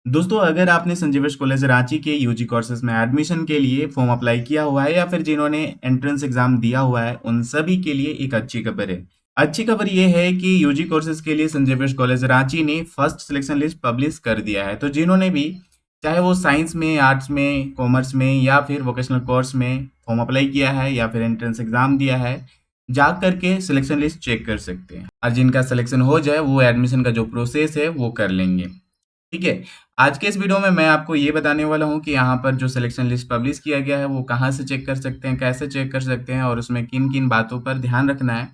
दोस्तों, अगर आपने संजीवश कॉलेज रांची के यूजी कोर्सेज में एडमिशन के लिए फॉर्म अप्लाई किया हुआ है या फिर जिन्होंने एंट्रेंस एग्जाम दिया हुआ है, उन सभी के लिए एक अच्छी खबर है। अच्छी खबर ये है कि यूजी कोर्सेज के लिए संजीवश कॉलेज रांची ने फर्स्ट सिलेक्शन लिस्ट पब्लिश कर दिया है। तो जिन्होंने भी, चाहे वो साइंस में, आर्ट्स में, कॉमर्स में या फिर वोकेशनल कोर्स में फॉर्म अप्लाई किया है या फिर एंट्रेंस एग्जाम दिया है, जा करके सिलेक्शन लिस्ट चेक कर सकते हैं। और जिनका सिलेक्शन हो जाए वो एडमिशन का जो प्रोसेस है वो कर लेंगे। ठीक है। आज के इस वीडियो में मैं आपको ये बताने वाला हूँ कि यहाँ पर जो सिलेक्शन लिस्ट पब्लिश किया गया है वो कहाँ से चेक कर सकते हैं, कैसे चेक कर सकते हैं और उसमें किन किन बातों पर ध्यान रखना है।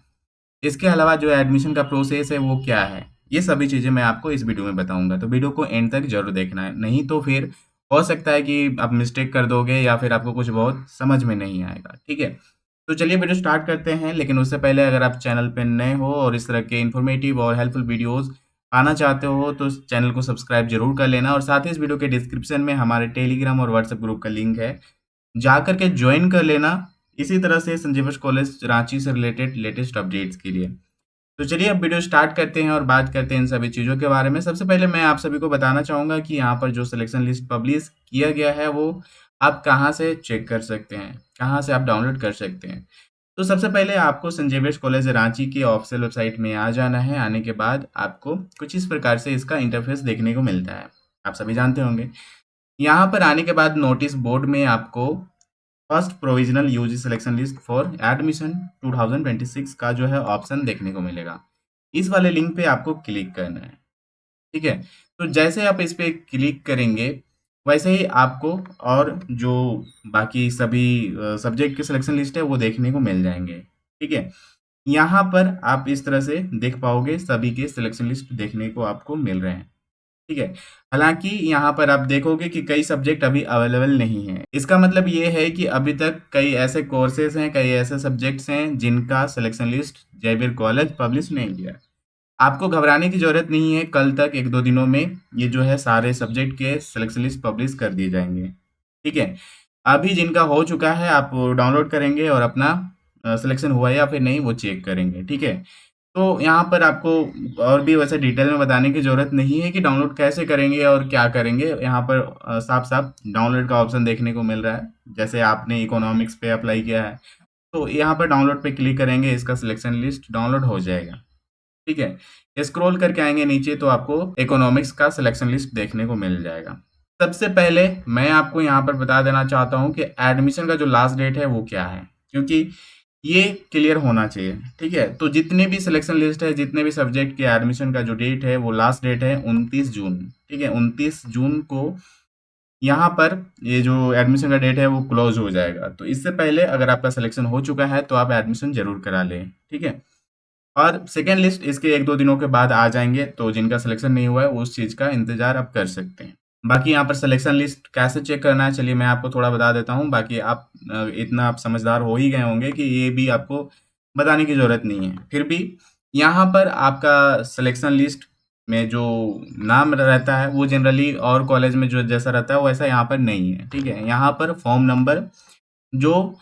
इसके अलावा जो एडमिशन का प्रोसेस है वो क्या है, ये सभी चीज़ें मैं आपको इस वीडियो में बताऊंगा। तो वीडियो को एंड तक जरूर देखना है, नहीं तो फिर हो सकता है कि आप मिस्टेक कर दोगे या फिर आपको कुछ बहुत समझ में नहीं आएगा। ठीक है। तो चलिए वीडियो स्टार्ट करते हैं, लेकिन उससे पहले अगर आप चैनल पर नए हो और इस तरह के इन्फॉर्मेटिव और हेल्पफुल वीडियोस पाना चाहते हो तो इस चैनल को सब्सक्राइब जरूर कर लेना। और साथ ही इस वीडियो के डिस्क्रिप्शन में हमारे टेलीग्राम और व्हाट्सएप ग्रुप का लिंक है, जा करके ज्वाइन कर लेना। इसी तरह से संजीवश कॉलेज रांची से रिलेटेड लेटेस्ट अपडेट्स के लिए। तो चलिए अब वीडियो स्टार्ट करते हैं और बात करते हैं इन सभी चीज़ों के बारे में। सबसे पहले मैं आप सभी को बताना चाहूँगा कि यहाँ पर जो सिलेक्शन लिस्ट पब्लिश किया गया है वो आप कहाँ से चेक कर सकते हैं, कहाँ से आप डाउनलोड कर सकते हैं। तो सबसे पहले आपको संजीवश कॉलेज रांची की ऑफिशियल वेबसाइट में आ जाना है। आने के बाद आपको कुछ इस प्रकार से इसका इंटरफेस देखने को मिलता है, आप सभी जानते होंगे। यहाँ पर आने के बाद नोटिस बोर्ड में आपको first provisional UG selection list for admission 2026 का जो है ऑप्शन देखने को मिलेगा। इस वाले लिंक पे आपको क्लिक करना है। ठीक है। तो जैसे आप इस पे क्लिक करेंगे वैसे ही आपको और जो बाकी सभी सब्जेक्ट के सिलेक्शन लिस्ट है वो देखने को मिल जाएंगे। ठीक है। यहाँ पर आप इस तरह से देख पाओगे, सभी के सिलेक्शन लिस्ट देखने को आपको मिल रहे हैं। ठीक है। हालांकि यहाँ पर आप देखोगे कि कई सब्जेक्ट अभी अवेलेबल नहीं है। इसका मतलब ये है कि अभी तक कई ऐसे कोर्सेज हैं, कई ऐसे सब्जेक्ट्स हैं जिनका selection list Jaiveer college publish नहीं किया। आपको घबराने की जरूरत नहीं है, कल तक एक दो दिनों में ये जो है सारे सब्जेक्ट के सिलेक्शन लिस्ट पब्लिश कर दिए जाएंगे। ठीक है। अभी जिनका हो चुका है आप डाउनलोड करेंगे और अपना सिलेक्शन हुआ या फिर नहीं वो चेक करेंगे। ठीक है। तो यहाँ पर आपको और भी वैसे डिटेल में बताने की ज़रूरत नहीं है कि डाउनलोड कैसे करेंगे और क्या करेंगे। यहाँ पर साफ-साफ डाउनलोड का ऑप्शन देखने को मिल रहा है। जैसे आपने इकोनॉमिक्स पे अप्लाई किया है, तो यहाँ पर डाउनलोड पे क्लिक करेंगे, इसका सिलेक्शन लिस्ट डाउनलोड हो जाएगा। ठीक है। स्क्रॉल करके आएँगे नीचे तो आपको इकोनॉमिक्स का सिलेक्शन लिस्ट देखने को मिल जाएगा। सबसे पहले मैं आपको यहाँ पर बता देना चाहता हूँ कि एडमिशन का जो लास्ट डेट है वो क्या है, क्योंकि ये क्लियर होना चाहिए। ठीक है। तो जितने भी सिलेक्शन लिस्ट है, जितने भी सब्जेक्ट के एडमिशन का जो डेट है वो लास्ट डेट है 29 जून। ठीक है। 29 जून को यहाँ पर ये जो एडमिशन का डेट है वो क्लोज हो जाएगा। तो इससे पहले अगर आपका सिलेक्शन हो चुका है तो आप एडमिशन जरूर करा लें। ठीक है। और सेकेंड लिस्ट इसके एक दो दिनों के बाद आ जाएंगे, तो जिनका सिलेक्शन नहीं हुआ है उस चीज़ का इंतजार आप कर सकते हैं। बाकी यहाँ पर सिलेक्शन लिस्ट कैसे चेक करना है, चलिए मैं आपको थोड़ा बता देता हूँ। बाकी आप इतना आप समझदार हो ही गए होंगे कि ये भी आपको बताने की ज़रूरत नहीं है। फिर भी यहाँ पर आपका सिलेक्शन लिस्ट में जो नाम रहता है वो जनरली और कॉलेज में जो जैसा रहता है वैसा यहाँ पर नहीं है। ठीक है। यहाँ पर फॉर्म नंबर जो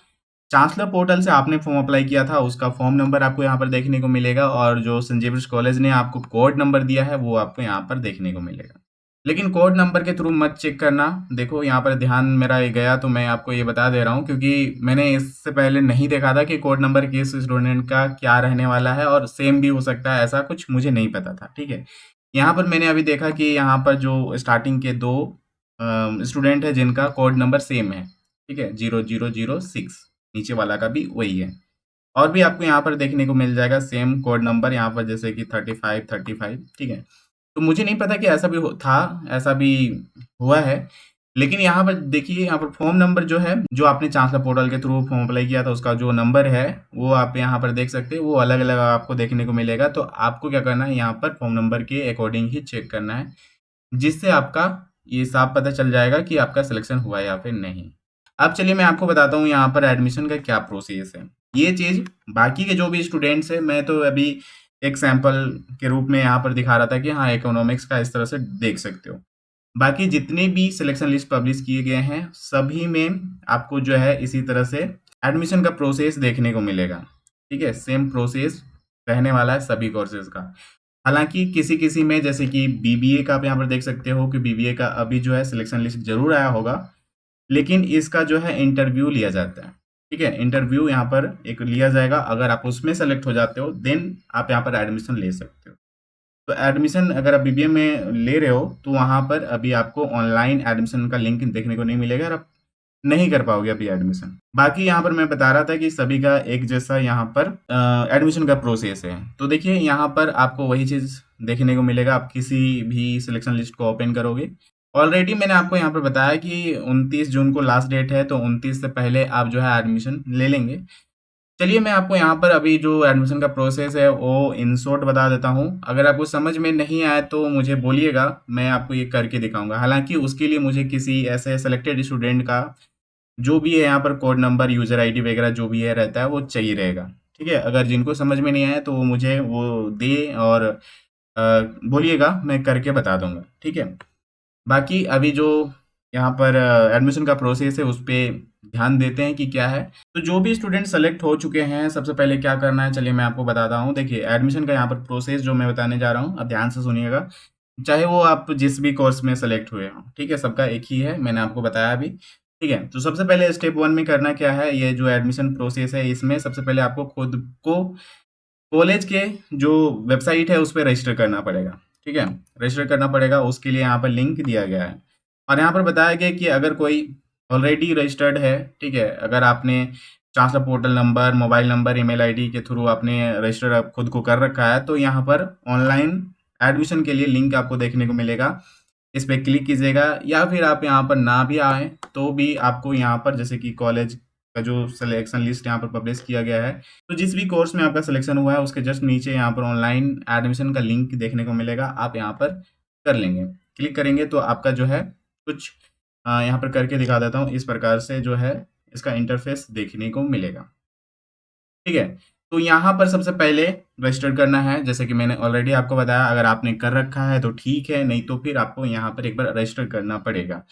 चांसलर पोर्टल से आपने फॉर्म अप्लाई किया था उसका फॉर्म नंबर आपको यहाँ पर देखने को मिलेगा, और जो संजीवनी कॉलेज ने आपको कोड नंबर दिया है वो आपको यहाँ पर देखने को मिलेगा। लेकिन कोड नंबर के थ्रू मत चेक करना। देखो यहाँ पर ध्यान मेरा ये गया तो मैं आपको ये बता दे रहा हूँ, क्योंकि मैंने इससे पहले नहीं देखा था कि कोड नंबर किस स्टूडेंट का क्या रहने वाला है, और सेम भी हो सकता है, ऐसा कुछ मुझे नहीं पता था। ठीक है। यहाँ पर मैंने अभी देखा कि यहाँ पर जो स्टार्टिंग के दो स्टूडेंट है जिनका कोड नंबर सेम है। ठीक है। 0006, नीचे वाला का भी वही है। और भी आपको यहाँ पर देखने को मिल जाएगा सेम कोड नंबर यहाँ पर, जैसे कि 3535। ठीक है। तो मुझे नहीं पता कि ऐसा भी था, ऐसा भी हुआ है। लेकिन यहाँ पर देखिए, यहाँ पर फॉर्म नंबर जो है, जो आपने चांसलर पोर्टल के थ्रू फॉर्म अप्लाई किया था उसका जो नंबर है वो आप यहाँ पर देख सकते हैं, वो अलग अलग आपको देखने को मिलेगा। तो आपको क्या करना है, यहाँ पर फॉर्म नंबर के अकॉर्डिंग ही चेक करना है, जिससे आपका ये साफ पता चल जाएगा कि आपका सिलेक्शन हुआ है या फिर नहीं। अब चलिए मैं आपको बताता हूँ यहाँ पर एडमिशन का क्या प्रोसेस है। ये चीज़ बाकी के जो भी स्टूडेंट्स हैं, मैं तो अभी एक सैंपल के रूप में यहाँ पर दिखा रहा था कि हाँ इकोनॉमिक्स का इस तरह से देख सकते हो। बाकी जितने भी सिलेक्शन लिस्ट पब्लिश किए गए हैं सभी में आपको जो है इसी तरह से एडमिशन का प्रोसेस देखने को मिलेगा। ठीक है। सेम प्रोसेस रहने वाला है सभी कोर्सेज का। हालाँकि किसी-किसी में जैसे कि बीबीए का आप यहाँ पर देख सकते हो कि बीबीए का अभी जो है सिलेक्शन लिस्ट ज़रूर आया होगा, लेकिन इसका जो है इंटरव्यू लिया जाता है, ठीक है? इंटरव्यू यहाँ पर एक लिया जाएगा, अगर आप उसमें सेलेक्ट हो जाते हो, देन आप यहाँ पर एडमिशन ले सकते हो। तो एडमिशन अगर आप बीबीए में ले रहे हो, तो वहाँ पर अभी आपको ऑनलाइन एडमिशन का लिंक देखने को नहीं मिलेगा और आप नहीं कर पाओगे अभी एडमिशन। बाकी यहाँ पर मैं बता रहा था कि सभी का एक जैसा यहाँ पर एडमिशन का प्रोसेस है। तो देखिए यहाँ पर आपको वही चीज़ देखने को मिलेगा, आप किसी भी सिलेक्शन लिस्ट को ओपन करोगे। ऑलरेडी मैंने आपको यहाँ पर बताया कि 29 जून को लास्ट डेट है, तो 29 से पहले आप जो है एडमिशन ले लेंगे। चलिए मैं आपको यहाँ पर अभी जो एडमिशन का प्रोसेस है वो इन शॉर्ट बता देता हूँ। अगर आपको समझ में नहीं आए तो मुझे बोलिएगा, मैं आपको ये करके दिखाऊँगा। हालाँकि उसके लिए मुझे किसी ऐसे सेलेक्टेड स्टूडेंट का जो भी है यहाँ पर कोड नंबर, यूज़र आईडी वगैरह जो भी है रहता है वो चाहिए रहेगा, ठीक है? अगर जिनको समझ में नहीं आया तो वो मुझे वो दें और बोलिएगा, मैं करके बता दूँगा, ठीक है? बाकी अभी जो यहाँ पर एडमिशन का प्रोसेस है उस पे ध्यान देते हैं कि क्या है। तो जो भी स्टूडेंट सेलेक्ट हो चुके हैं, सबसे पहले क्या करना है चलिए मैं आपको बताता हूँ। देखिए एडमिशन का यहाँ पर प्रोसेस जो मैं बताने जा रहा हूँ, आप ध्यान से सुनिएगा। चाहे वो आप जिस भी कोर्स में सेलेक्ट हुए हों, ठीक है? सबका एक ही है, मैंने आपको बताया अभी, ठीक है? तो सबसे पहले स्टेप 1 में करना क्या है, ये जो एडमिशन प्रोसेस है इसमें सबसे पहले आपको खुद को कॉलेज के जो वेबसाइट है उस पे रजिस्टर करना पड़ेगा, ठीक है? रजिस्टर करना पड़ेगा, उसके लिए यहाँ पर लिंक दिया गया है और यहाँ पर बताया गया है कि अगर कोई ऑलरेडी रजिस्टर्ड है, ठीक है? अगर आपने chancellor portal number, mobile number, email ID के थ्रू आपने रजिस्टर आप खुद को कर रखा है, तो यहाँ पर ऑनलाइन एडमिशन के लिए लिंक आपको देखने को मिलेगा। इस पे क्लिक कीजिएगा या फिर आप यहाँ पर ना भी आएँ, तो भी आपको यहाँ पर जैसे कि कॉलेज का जो सिलेक्शन लिस्ट यहाँ पर पब्लिश किया गया है, तो जिस भी कोर्स में आपका सिलेक्शन हुआ है उसके जस्ट नीचे यहाँ पर ऑनलाइन एडमिशन का लिंक देखने को मिलेगा, आप यहाँ पर कर लेंगे। क्लिक करेंगे तो आपका जो है कुछ यहाँ पर करके दिखा देता हूँ, इस प्रकार से जो है इसका इंटरफेस देखने को मिलेगा, ठीक है? तो यहाँ पर सबसे पहले रजिस्टर करना है, जैसे कि मैंने ऑलरेडी आपको बताया, अगर आपने कर रखा है तो ठीक है, नहीं तो फिर आपको यहाँ पर एक बार रजिस्टर करना पड़ेगा।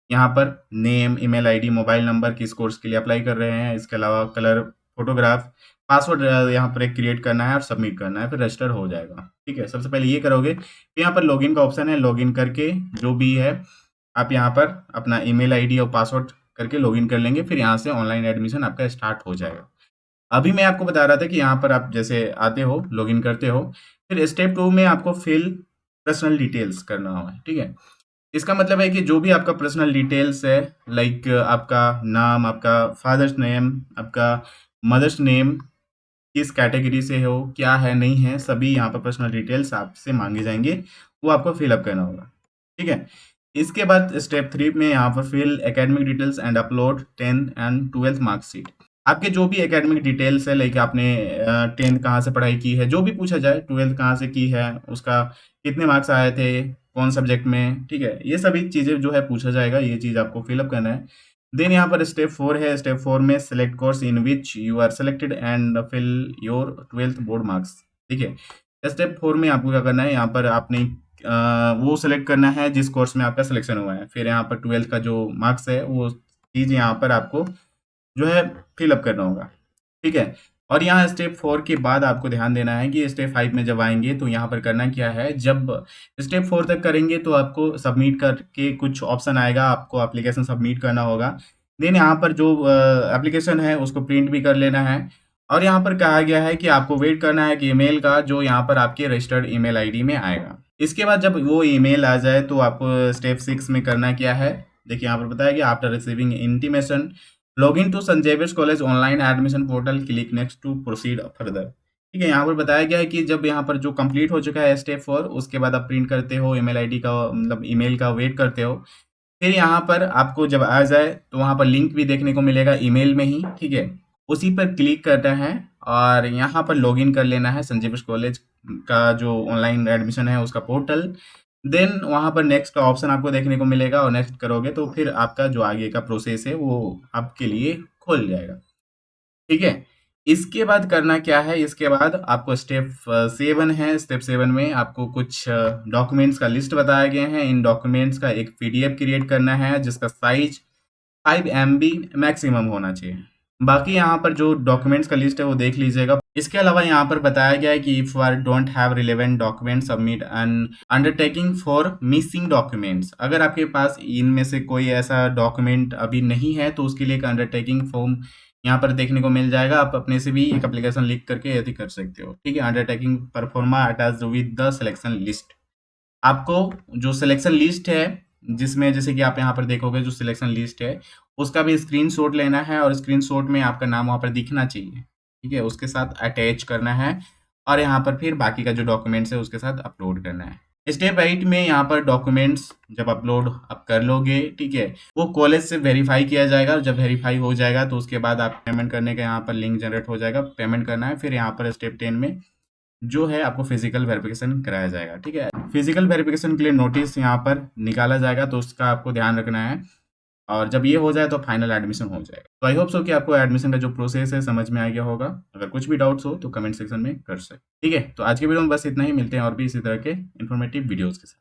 यहाँ पर name, email ID, mobile number, किस कोर्स के लिए अप्लाई कर रहे हैं, इसके अलावा कलर, फोटोग्राफ, पासवर्ड यहाँ पर एक क्रिएट करना है और सबमिट करना है, फिर रजिस्टर हो जाएगा, ठीक है? सबसे पहले ये करोगे, फिर यहाँ पर लॉगिन का ऑप्शन है, लॉगिन करके जो भी है आप यहाँ पर अपना ईमेल आईडी और पासवर्ड करके लॉगिन कर लेंगे, फिर यहाँ से ऑनलाइन एडमिशन आपका स्टार्ट हो जाएगा। अभी मैं आपको बता रहा था कि यहाँ पर आप जैसे आते हो, लॉगिन करते हो, फिर स्टेप 2 में आपको फिल पर्सनल डिटेल्स करना होगा, ठीक है? इसका मतलब है कि जो भी आपका पर्सनल डिटेल्स है, लाइक आपका नाम, आपका फादर्स नेम, आपका मदर्स नेम, किस कैटेगरी से हो, क्या है, नहीं है, सभी यहाँ पर पर्सनल डिटेल्स आपसे माँगे जाएँगे, वो आपको फिल अप करना होगा, ठीक है? इसके बाद स्टेप 3 में यहाँ पर fill academic details and upload 10th and 12th marksheet. आपके जो भी एकेडमिक डिटेल्स है, लाइक आपने 10th कहाँ से पढ़ाई की है, जो भी पूछा जाए, 12th कहाँ से की है, उसका कितने मार्क्स आए थे, कौन सब्जेक्ट में, ठीक है? ये सभी चीज़ें जो है पूछा जाएगा, ये चीज़ आपको फिल अप करना है। देन यहाँ पर स्टेप 4 है, स्टेप 4 में select course in which you are selected and fill your 12th board marks, ठीक है? स्टेप 4 में आपको क्या करना है, यहाँ पर आपने वो सेलेक्ट करना है जिस कोर्स में आपका सिलेक्शन हुआ है। फिर यहाँ पर 12th का जो मार्क्स है वो चीज़ यहाँ पर आपको जो है फिल अप करना होगा, ठीक है? और यहाँ स्टेप 4 के बाद आपको ध्यान देना है कि स्टेप 5 में जब आएँगे तो यहाँ पर करना क्या है, जब स्टेप 4 तक करेंगे तो आपको सबमिट करके कुछ ऑप्शन आएगा, आपको एप्लीकेशन सबमिट करना होगा। देन यहाँ पर जो एप्लीकेशन है उसको प्रिंट भी कर लेना है और यहाँ पर कहा गया है कि आपको वेट करना है कि ईमेल का जो यहाँ पर आपके रजिस्टर्ड ईमेल आईडी में आएगा। इसके बाद जब वो ईमेल आ जाए तो आपको स्टेप 6 में करना क्या है, देखिए यहाँ पर बताया गया after receiving intimation login to saint Xavier's college online admission portal click next to proceed further, ठीक है? यहाँ पर बताया गया है कि जब यहाँ पर जो कंप्लीट हो चुका है स्टेप 4, उसके बाद आप प्रिंट करते हो ईमेल आईडी का, मतलब ईमेल का वेट करते हो, फिर यहाँ पर आपको जब आ जाए तो वहाँ पर लिंक भी देखने को मिलेगा ईमेल में ही, ठीक है? उसी पर क्लिक करना है और यहाँ पर लॉगिन कर लेना है संत जेवियर्स कॉलेज का जो ऑनलाइन एडमिशन है उसका पोर्टल। देन वहाँ पर नेक्स्ट का ऑप्शन आपको देखने को मिलेगा और नेक्स्ट करोगे तो फिर आपका जो आगे का प्रोसेस है वो आपके लिए खुल जाएगा, ठीक है? इसके बाद करना क्या है, इसके बाद आपको स्टेप 7 है, स्टेप 7 में आपको कुछ डॉक्यूमेंट्स का लिस्ट बताए गए हैं। इन डॉक्यूमेंट्स का एक पीडीएफ क्रिएट करना है जिसका साइज 5 MB मैक्सिमम होना चाहिए, बाकी यहाँ पर जो डॉक्यूमेंट्स का लिस्ट है वो देख लीजिएगा। इसके अलावा यहाँ पर बताया गया है कि if you are don't have relevant document submit an undertaking for missing documents. अगर आपके पास इनमें से कोई ऐसा डॉक्यूमेंट अभी नहीं है तो उसके लिए एक अंडरटेकिंग फॉर्म यहाँ पर देखने को मिल जाएगा। आप अपने से भी एक एप्लीकेशन लिख करके यदि कर सकते हो, ठीक है। Undertaking pro forma attached with the selection list. आपको जो सिलेक्शन लिस्ट है, जिसमें जैसे कि आप यहाँ पर देखोगे जो सिलेक्शन लिस्ट है, उसका भी स्क्रीनशॉट लेना है और स्क्रीनशॉट में आपका नाम वहाँ पर दिखना चाहिए, ठीक है। उसके साथ अटैच करना है और यहाँ पर फिर बाकी का जो डॉक्यूमेंट्स है उसके साथ अपलोड करना है। स्टेप 8 में यहाँ पर डॉक्यूमेंट्स जब अपलोड आप कर लोगे, ठीक है, वो कॉलेज से वेरीफाई किया जाएगा और जब वेरीफाई हो जाएगा तो उसके बाद आप पेमेंट करने का यहाँ पर लिंक जनरेट हो जाएगा, पेमेंट करना है। फिर यहाँ पर स्टेप 10 में जो है आपको फिजिकल वेरिफिकेशन कराया जाएगा, ठीक है। फिजिकल वेरिफिकेशन के लिए नोटिस यहाँ पर निकाला जाएगा तो उसका आपको ध्यान रखना है और जब ये हो जाए तो फाइनल एडमिशन हो जाएगा। तो आई होप सो कि आपको एडमिशन का जो प्रोसेस है समझ में आ गया होगा। अगर कुछ भी डाउट्स हो तो कमेंट सेक्शन में कर सकते, ठीक है। तो आज के वीडियो में बस इतना ही, मिलते हैं और भी इसी तरह के इन्फॉर्मेटिव वीडियोस के साथ।